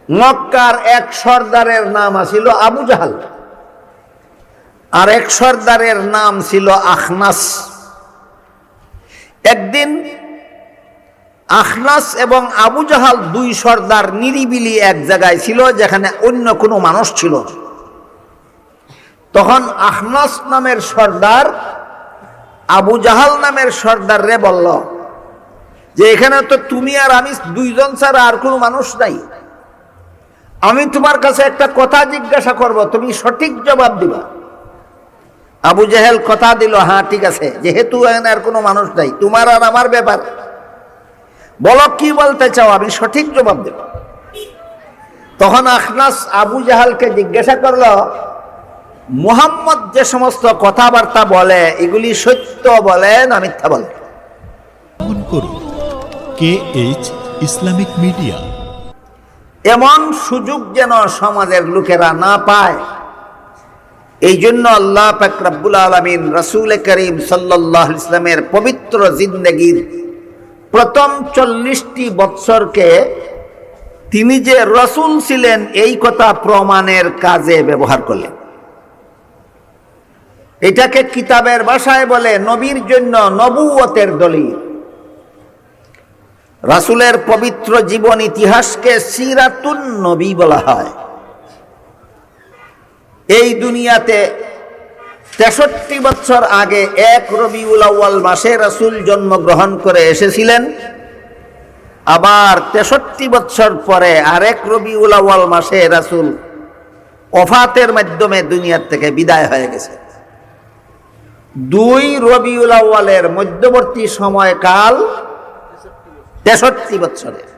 মক্কার এক সর্দারের নাম ছিল আবু জাহাল, আর এক সর্দারের নাম ছিল আখনাস। একদিন আখনাস এবং আবু জাহাল দুই সর্দার নিরিবিলি এক জায়গায় ছিল, যেখানে অন্য কোনো মানুষ ছিল। তখন আখনাস নামের সর্দার আবু জাহাল নামের সর্দার রে বলল যে, এখানে তো তুমি আর আমি দুইজন ছাড়া আর কোনো মানুষ নাই, আমি তোমার কাছে একটা কথা জিজ্ঞাসা করব, তুমি সঠিক জবাব দিবা। আবু জাহেল কথা দিল, হ্যাঁ ঠিক আছে, যেহেতু এখানে আর কোনো মানুষ নাই, তোমার আর আমার ব্যাপার, বলো কি বলতে চাও, আমি সঠিক জবাব দেব। তখন আখনাস আবু জাহালকে জিজ্ঞাসা করলো, মুহাম্মদ যে সমস্ত কথাবার্তা বলে এগুলি সত্য বলে না মিথ্যা বলে? KH Islamic media. এমন সুযোগ যেন সমাজের লোকেরা না পায়, এই জন্য আল্লাহ পাক রব্বুল আলামিন রাসূল করিম সাল্লাল্লাহু আলাইহি ওয়াসাল্লামের পবিত্র জিন্দেগীর প্রথম 40টি বৎসরকে তিনি যে রাসূল ছিলেন এই কথা প্রমাণের কাজে ব্যবহার করলেন। এটাকে কিতাবের ভাষায় বলে নবীর জন্য নবুয়তের দলিল। রাসূলের পবিত্র জীবন ইতিহাসকে সিরাতুন নবী বলা হয়। এই দুনিয়াতে 63 বছর আগে 1 রবিউল আউয়াল মাসে রাসূল জন্মগ্রহণ করে এসেছিলেন, আবার 63 বছর পরে আরেক রবিউল আউয়াল মাসে রাসূল ওফাতের মাধ্যমে দুনিয়ার থেকে বিদায় হয়ে গেছে। 2 রবিউল আউয়ালের মধ্যবর্তী সময়কাল 63 বছরের।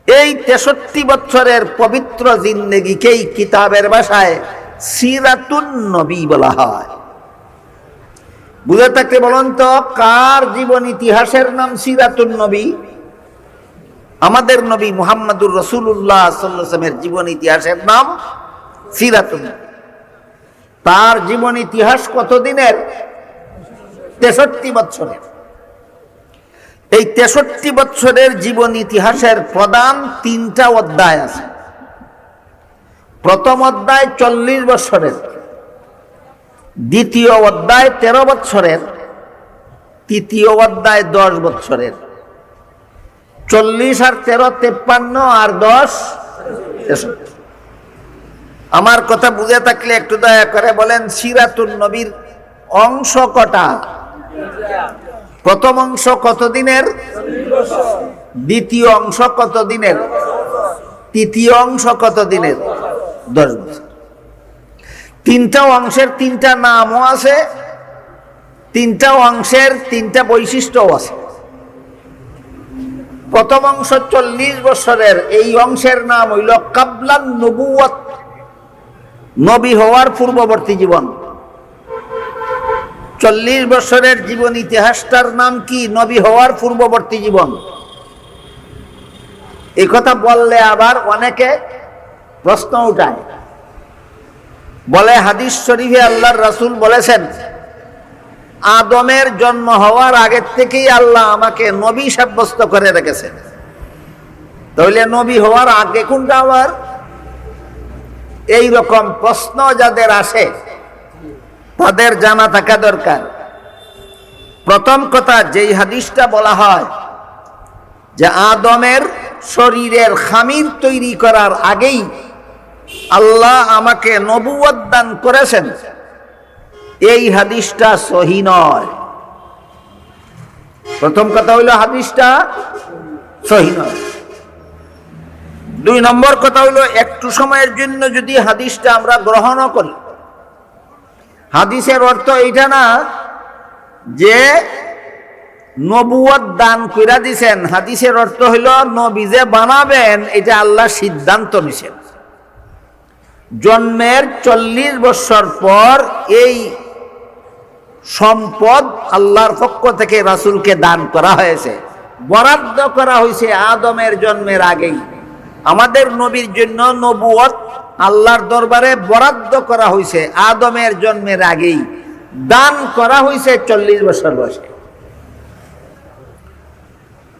এই 63 বছরের পবিত্র জিন্দেগিকেই কিতাবের ভাষায় সিরাতুন নবী বলা হয়। বুঝে থাকতে বলুন তো, কার জীবন ইতিহাসের নাম সিরাতুন নবী? আমাদের নবী মুহাম্মদুর রাসূলুল্লাহ সাল্লাল্লাহু আলাইহি ওয়াসাল্লামের জীবন ইতিহাসের নাম সিরাতুন নবী। তার জীবন ইতিহাস কতদিনের? 63 বছরের। এই 63 বছরের জীবন ইতিহাসের প্রধান 3টা অধ্যায় আছে। প্রথম অধ্যায় 40 বছরের, দ্বিতীয় অধ্যায় 13 বছরের, তৃতীয় অধ্যায় 10 বছরের। 40 আর 13 53 আর 10 63। আমার কথা বুঝে থাকলে একটু দয়া করে বলেন, সিরাতুন নবীর অংশ কটা? প্রথম অংশ কত দিনের? দ্বিতীয় অংশ কত দিনের? তৃতীয় অংশ কত দিনের? 10 বছর। 3টা অংশের 3টা নামও আছে, 3টা অংশের 3টা বৈশিষ্ট্যও আছে। প্রথম অংশ 40 বছরের, এই অংশের নাম হইল কাবলান নবুয়ত, নবী হওয়ার পূর্ববর্তী জীবন। 40 বছরের জীবন ইতিহাসটার নাম কি? নবী হওয়ার পূর্ববর্তী জীবন। এই কথা বললে আবার অনেকে প্রশ্ন উঠায়, বলে হাদিস শরীফে আল্লাহর রাসূল বলেছেন, আদমের জন্ম হওয়ার আগের থেকেই আল্লাহ আমাকে নবী সাব্যস্ত করে রেখেছেন। তাহলে নবী হওয়ার আগে কোনটা? আবার এই রকম প্রশ্ন যাদের আসে তাদের জানা থাকা দরকার। প্রথম কথা, যেই হাদিসটা বলা হয় যে আদমের শরীরের খামির তৈরি করার আগেই আল্লাহ আমাকে নবুয়ত দান করেছেন, এই হাদিসটা সহিহ নয়। প্রথম কথা হইল হাদিসটা সহিহ নয়। 2 নম্বর কথা হইল, একটু সময়ের জন্য যদি হাদিসটা আমরা গ্রহণও করি, হাদিসের অর্থ এইটা না যে নবুয়ত দান কইরা দিছেন। হাদিসের অর্থ হইল নবী যে বানাবেন এটা আল্লাহ সিদ্ধান্ত নিছেন। জন্মের 40 বছর পর এই সম্পদ আল্লাহর পক্ষ থেকে রাসূলকে দান করা হয়েছে, বরাদ্দ করা হয়েছে আদমের জন্মের আগেই। আমাদের নবীর জন্য নবুয়ত আল্লাহর দরবারে বরাদ্দ করা হয়েছে আদমের জন্মের আগেই, দান করা হয়েছে 40 বছর বয়সে।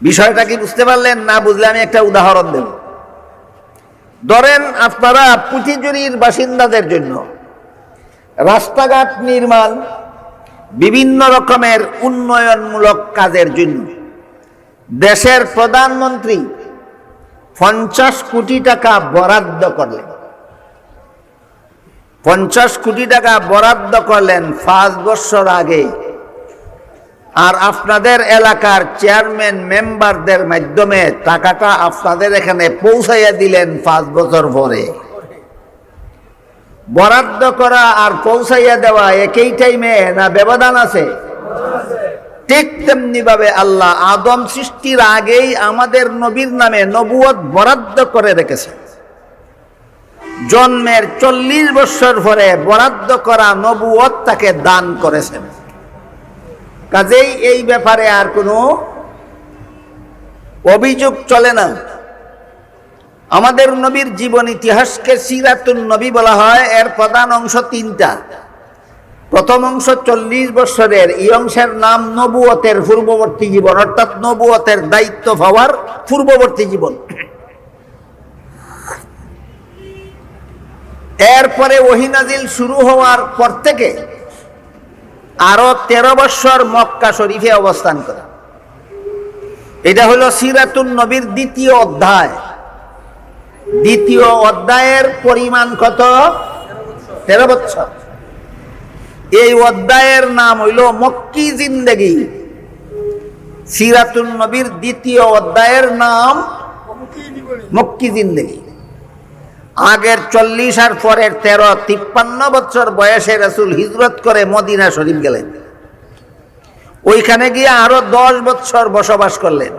বিষয়টা কি বুঝতে পারলেন? না বুঝলে আমি একটা উদাহরণ দেব। ধরেন আপনারা পুঁথিজুরির বাসিন্দাদের জন্য রাস্তাঘাট নির্মাণ, বিভিন্ন রকমের উন্নয়নমূলক কাজের জন্য দেশের প্রধানমন্ত্রী 50 কোটি টাকা বরাদ্দ করলেন। 50 কোটি টাকা বরাদ্দ করলেন 5 বছর আগে, আর আপনাদের এলাকার চেয়ারম্যান মেম্বারদের মাধ্যমে টাকাটা আপনাদের এখানে পৌঁছাইয়া দিলেন 5 বছর পরে। বরাদ্দ করা আর পৌঁছাইয়া দেওয়া একই টাইমে না ব্যবধান আছে? ঠিক তেমনি ভাবে আল্লাহ আদম সৃষ্টির আগেই আমাদের নবীর নামে নবুয়ত বরাদ্দ করে রেখেছেন। জন্মের 40 বছর পরে বরাদ্দ করা নবুয়ত তাকে দান করেছেন। কাজেই এই ব্যাপারে আর কোনো অভিযোগ চলে না। আমাদের নবীর জীবন ইতিহাসকে সিরাতুন নবী বলা হয়। এর প্রধান অংশ 3টা। প্রথম অংশ 40 বছরের, এই অংশের নাম নবুয়তের পূর্ববর্তী জীবন, অর্থাৎ নবুয়তের দায়িত্ব পাওয়ার পূর্ববর্তী জীবন। এরপরে ওহী নাজিল শুরু হওয়ার পর থেকে আরো 13 বছর মক্কা শরীফে অবস্থান করা। এটা হলো সিরাতুন নবীর 2য় অধ্যায়। 2য় অধ্যায়ের পরিমাণ কত? 13 বছর। এই অধ্যায়ের নাম হইল মক্কি জিন্দেগি। সিরাতুন নবীর 2য় অধ্যায়ের নাম মক্কি জিন্দেগি। আগের 40 আর পরের 13, 53 বছর বয়সে রাসূল হিজরত করে মদিনা শরীফ গেলেন। ওইখানে গিয়ে আরো 10 বছর বসবাস করলেন।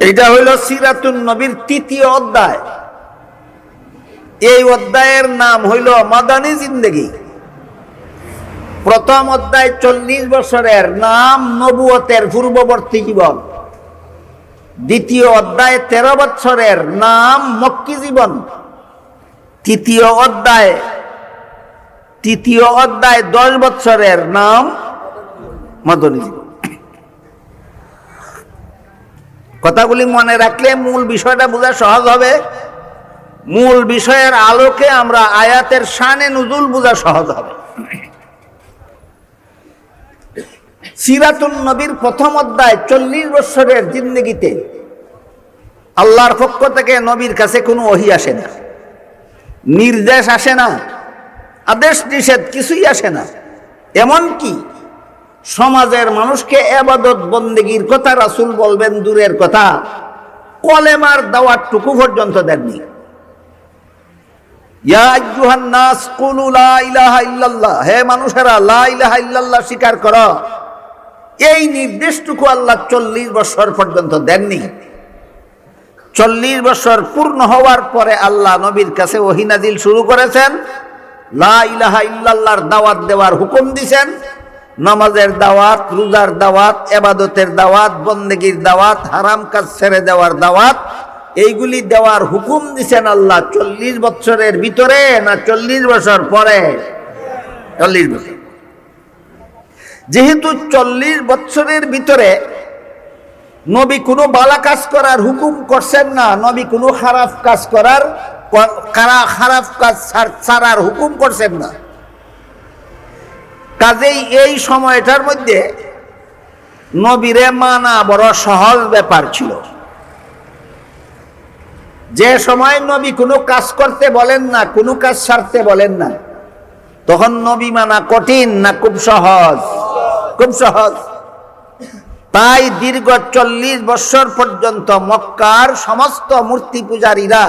এটা হইল সিরাতুন নবীর 3য় অধ্যায়। এই অধ্যায়ের নাম হইল মাদানী জিন্দেগি। প্রথম অধ্যায় 40 বছরের, নাম নবুয়তের পূর্ববর্তী জীবন। 2য় অধ্যায় 13 বছরের, নাম মক্কি জীবন। 3য় অধ্যায় 10 বছরের, নাম মাদানী জীবন। কথাগুলি মনে রাখলে মূল বিষয়টা বোঝা সহজ হবে। মূল বিষয়ের আলোকে আমরা আয়াতের শানে নুজুল বোঝা সহজ হবে। সিরাতুন নবীর প্রথম অধ্যায় 40 বছরের জিন্দেগিতে আল্লাহর পক্ষ থেকে নবীর কাছে কোনো ওহী আসে না, নির্দেশ আসে না, আদেশ নিষেধ কিছুই আসে না। এমনকি সমাজের মানুষকে ইবাদত বন্দেগীর কথা রাসূল বলবেন দূরের কথা, কলেমার দাওয়াতটুকু পর্যন্ত দেননি। ইয়া আইয়ুহান নাস কুলু লা ইলাহা ইল্লাল্লাহ, হে মানুষেরা লা ইলাহা ইল্লাল্লাহ স্বীকার করো, এই নির্দেশটুকু আল্লাহ 40 বছর পর্যন্ত দেননি। 40 বছর পূর্ণ হওয়ার পরে আল্লাহ নবীর কাছে ওহী নাজিল শুরু করেছেন। লা ইলাহা ইল্লাল্লাহর দাওয়াত দেওয়ার হুকুম দিয়েছেন। নামাজের দাওয়াত, রোজার দাওয়াত, ইবাদতের দাওয়াত, বন্দেগীর দাওয়াত, হারাম কাজ ছেড়ে দেওয়ার দাওয়াত, এইগুলি দেওয়ার হুকুম দিয়েছেন আল্লাহ 40 বছরের ভিতরে না 40 বছর পরে? 40 বছর। যেহেতু 40 বছরের ভিতরে নবী কোনো ভালো কাজ করার হুকুম করছেন না, নবী কোনো খারাপ কাজ ছাড়ার হুকুম করছেন না। কাজেই এই সময়টার মধ্যে নবীরে মানা বড় সহজ ব্যাপার ছিল। যে সময় নবী কোনো কাজ করতে বলেন না, কোনো কাজ ছাড়তে বলেন না, তখন নবী মানা কঠিন না খুব সহজ? খুব সহজ। তাই দীর্ঘ 40 বছর পর্যন্ত মক্কার সমস্ত মূর্তি পূজারীরা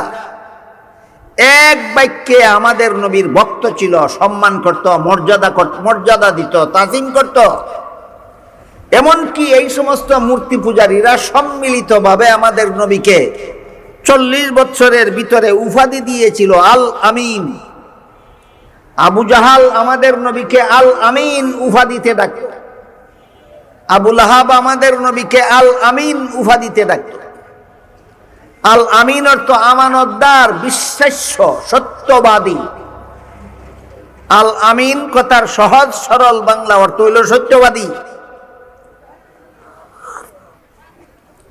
এক বাক্যে আমাদের নবীর ভক্ত ছিল, সম্মান করত, মর্যাদা দিত, তাজিম করত। এমনকি এই সমস্ত মূর্তি পূজারীরা সম্মিলিতভাবে আমাদের নবীকে 40 বছরের ভিতরে উপাধি দিয়েছিল আল আমিন। আবু জাহাল আমাদের নবীকে আল আমিন উপাধিতে ডাকত। আবু লাহাব আমাদের নবীকে আল আমিন উপাধিতে ডাকত। আল আমিন অর্থ আমানতদার, বিশ্বাস্য, সত্যবাদী। আল আমিন কথার সহজ সরল বাংলা অর্থ হইল সত্যবাদী।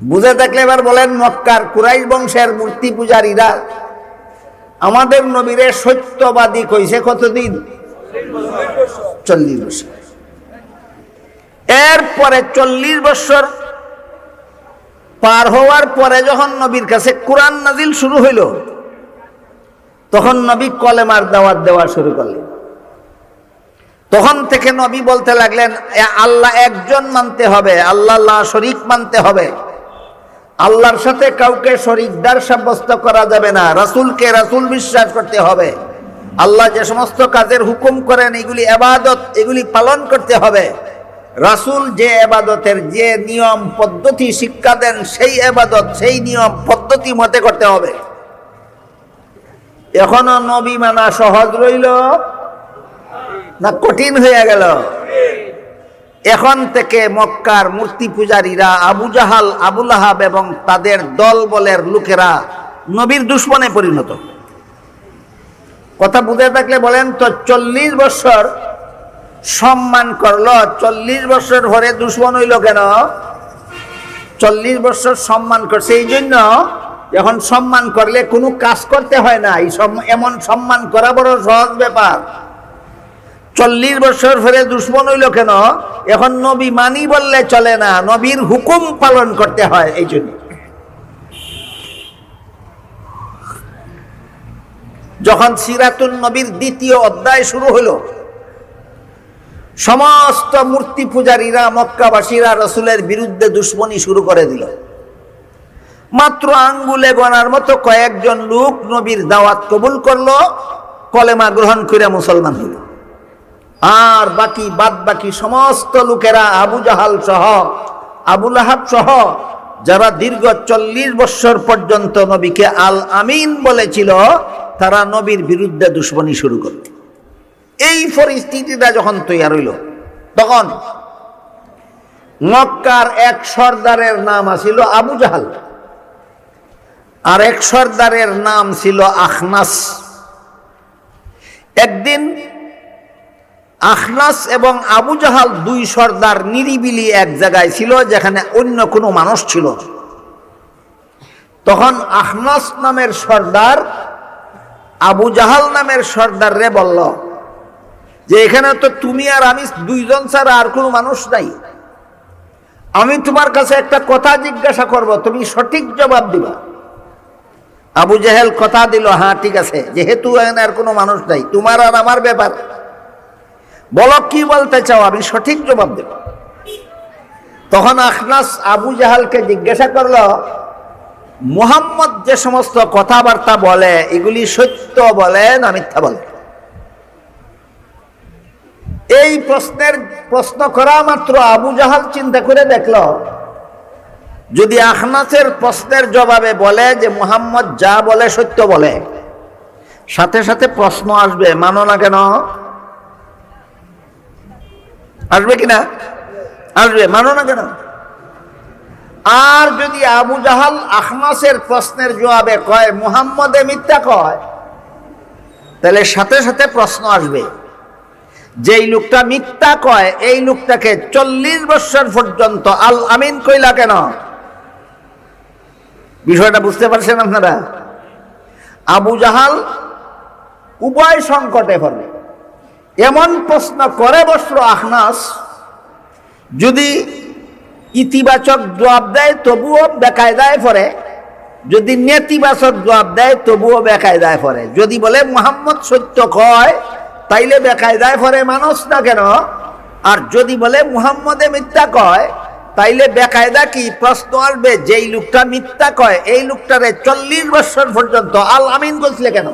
বুঝে থাকলে এবার বলেন, মক্কার কুরাইশ বংশের মূর্তি পূজারীরা আমাদের নবীরে সত্যবাদী কইছে কতদিন? 40 বছর। এরপরে 40 বছর পার হওয়ার পরে যখন নবীর কাছে কোরআন নাজিল শুরু হইল, তখন নবী কলেমার দাওয়াত দেওয়া শুরু করলেন। তখন থেকে নবী বলতে লাগলেন, আল্লাহ একজন মানতে হবে, আল্লাহ লা শরীক মানতে হবে, আল্লাহর সাথে কাউকে শরীকদার সাব্যস্ত করা যাবে না, রাসূলকে রাসূল বিশ্বাস করতে হবে, আল্লাহ যে সমস্ত কাজের হুকুম করেন এগুলি ইবাদত, এগুলি পালন করতে হবে, রাসূল যে ইবাদতের যে নিয়ম পদ্ধতি শিক্ষা দেন সেই ইবাদত সেই নিয়ম পদ্ধতি মতে করতে হবে। এখনো নবী মানা সহজ রইল না কঠিন হয়ে গেল? এখন থেকে মক্কার মূর্তি পূজারীরা আবু জাহাল, আবু লাহাব এবং তাদের দল বলের লোকেরা নবীর দুশমনে পরিণত। কথা বুঝে থাকলে বলেন তো, 40 বছর সম্মান করলো, 40 বছর পরে দুশমন হইল কেন? 40 বছর সম্মান করছে এই জন্য, এখন সম্মান করলে কোনো কাজ করতে হয় না, এমন সম্মান করা বড় সহজ ব্যাপার। 40 বছর পরে দুশমন হইল কেন? এখন নবী মানি বললে চলে না, নবীর হুকুম পালন করতে হয়। এই জন্য যখন সিরাতুন নবীর 2য় অধ্যায় শুরু হলো, সমস্ত মূর্তি পূজারীরা মক্কাবাসীরা রাসূলের বিরুদ্ধে দুশমনী শুরু করে দিল। মাত্র আঙ্গুলে গোনার মতো কয়েকজন লোক নবীর দাওয়াত কবুল করলো, কলেমা গ্রহণ করে মুসলমান হইল। আর বাদ বাকি সমস্ত লোকেরা আবু জাহাল সহ আবু লাহাব সহ যারা দীর্ঘ 40 বছর পর্যন্ত নবীকে আল আমিন বলেছিল, তারা নবীর বিরুদ্ধে দুশমনী শুরু করল। এই পরিস্থিতিটা যখন তৈরি হইল, তখন মক্কার এক সর্দারের নাম ছিল আবু জাহাল, আর এক সর্দারের নাম ছিল আখনাস। একদিন আখনাস এবং আবু জাহাল 2 সর্দার নিরিবিলি এক জায়গায় ছিল, যেখানে অন্য কোনো মানুষ ছিল। তখন আখনাস নামের সর্দার আবু জাহাল নামের সর্দার রে বলল যে, এখানে তো তুমি আর আমি 2 জন ছাড়া আর কোনো মানুষ নাই, আমি তোমার কাছে একটা কথা জিজ্ঞাসা করব, তুমি সঠিক জবাব দিবা। আবু জাহেল কথা দিল, হ্যাঁ ঠিক আছে, যেহেতু এখানে আর কোনো মানুষ নাই, তোমার আর আমার ব্যাপার, বলো কি বলতে চাও, আমি সঠিক জবাব দেব। তখন আখনাস আবু জাহালকে জিজ্ঞাসা করলো, মুহাম্মদ যে সমস্ত কথাবার্তা বলে এগুলি সত্য বলে না মিথ্যা বলে? এই প্রশ্ন করা মাত্র আবু জাহাল চিন্তা করে দেখল, যদি আখনাসের প্রশ্নের জবাবে বলে যে মুহাম্মদ যা বলে সত্য বলে, সাথে সাথে প্রশ্ন আসবে, মানো না কেন? আসবে কিনা? আসবে, মানো না কেন? আর যদি আবু জাহাল আখনাসের প্রশ্নের জবাবে কয় মুহাম্মদে মিথ্যা কয়, তাহলে সাথে সাথে প্রশ্ন আসবে, যেই লোকটা মিথ্যা কয় এই লোকটাকে 40 বছর পর্যন্ত আল আমিন কইলা কেন? বিষয়টা বুঝতে পারছেন আপনারা? আবু জাহাল উভয় সংকটে পড়বে। এমন প্রশ্ন করে বসল আখনাস, যদি ইতিবাচক জবাব দেয় তবুও বেকায়দায় পড়ে, যদি নেতিবাচক জবাব দেয় তবুও বেকায়দায় পড়ে। যদি বলে মুহাম্মদ সত্য কয় তাইলে বেকায়দায় পড়ে, মানুষ না কেন? আর যদি বলে মুহাম্মদে মিথ্যা কয় তাইলে বেকায়দা কি? প্রশ্ন আসবে, যেই লোকটা মিথ্যা কয় এই লোকটারে 40 বছর পর্যন্ত আল আমিন বলছিলে কেন?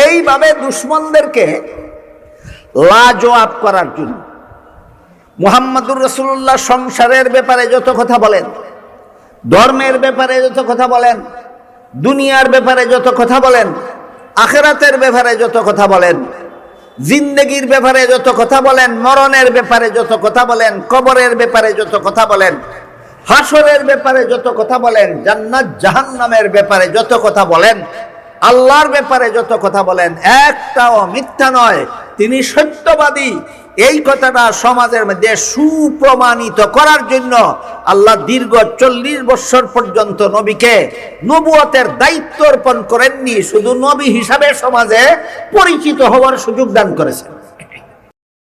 এইভাবে দুশমনদেরকে লাজবাব করার জন্য মুহাম্মদুর রাসূলুল্লাহ সংসারের ব্যাপারে যত কথা বলেন, ধর্মের ব্যাপারে যত কথা বলেন, দুনিয়ার ব্যাপারে যত কথা বলেন, আখিরাতের ব্যাপারে যত কথা বলেন, জিন্দেগির ব্যাপারে যত কথা বলেন, মরণের ব্যাপারে যত কথা বলেন, কবরের ব্যাপারে যত কথা বলেন, হাসরের ব্যাপারে যত কথা বলেন, জান্নাত জাহান্নামের ব্যাপারে যত কথা বলেন, আল্লাহর ব্যাপারে যত কথা বলেন একটাও মিথ্যা নয়, তিনি সত্যবাদী। এই কথাটা সমাজের মধ্যে সুপ্রমাণিত করার জন্য আল্লাহ দীর্ঘ 40 বছর পর্যন্ত নবীকে নবুয়তের দায়িত্ব অর্পণ করেননি, শুধু নবী হিসাবে সমাজে পরিচিত হওয়ার সুযোগ দান করেছেন।